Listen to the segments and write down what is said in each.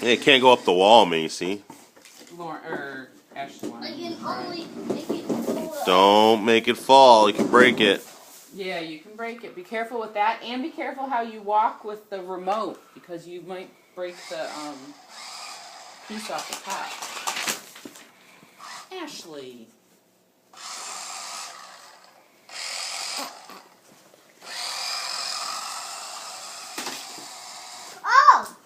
It can't go up the wall, Macy. Ashley. I can only make it fall. Don't make it fall. You can break it. Yeah, you can break it. Be careful with that, and be careful how you walk with the remote, because you might break the piece off the top. Ashley. Oh!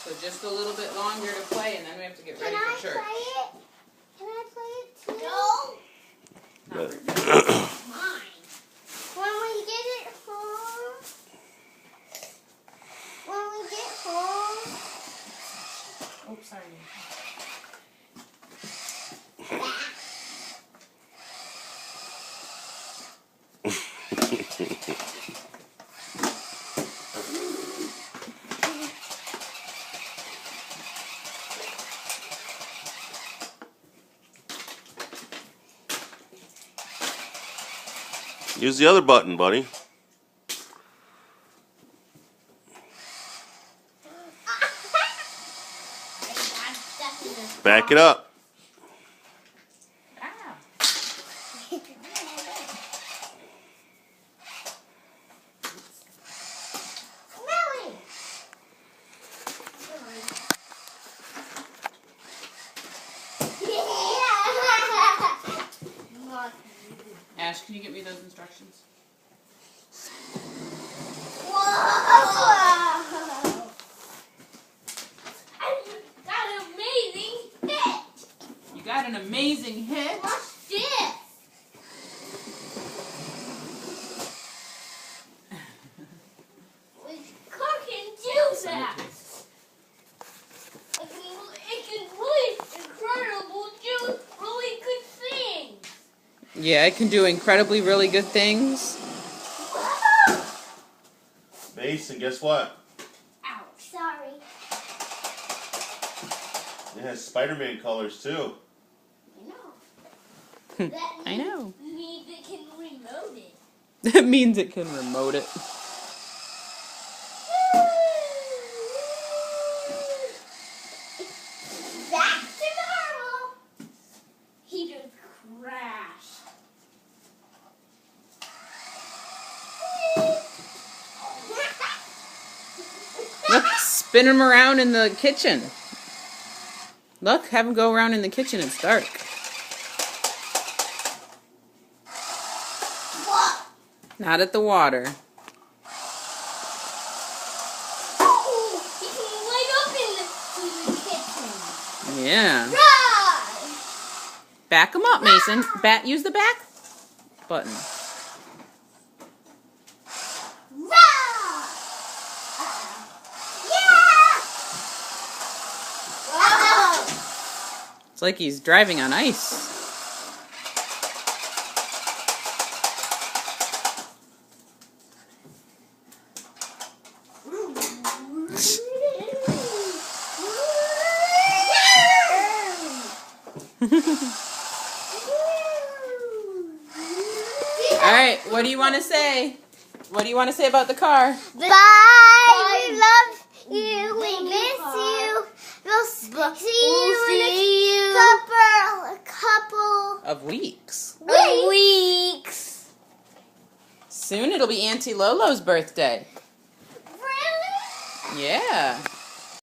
So just a little bit longer to play, and then we have to get ready for church. Can I play it too? No. Not really. Mine. When we get home. Oh, sorry. Use the other button, buddy. Back it up. Ah. Ash, can you get me those instructions? Whoa! I got an amazing hit! You got an amazing hit. Watch this! Car can do that! It can really incredible do really good things! Yeah, it can do incredibly really good things. Mason, guess what? Ouch. Sorry. It has Spider-Man colors too. I know. That I know. means it can remote it. That means it can remote it. Back to normal. He just crashed. Look, spin him around in the kitchen. Look, have him go around in the kitchen. It's dark. What? Not at the water. Oh, he can light up in the kitchen. Yeah. Right. Back him up, Mason. Use the back button. It's like he's driving on ice. Alright, what do you want to say? What do you want to say about the car? Bye. We love you. We miss you. We'll see you in a couple Of weeks. weeks. Soon it'll be Auntie Lolo's birthday. Really? Yeah.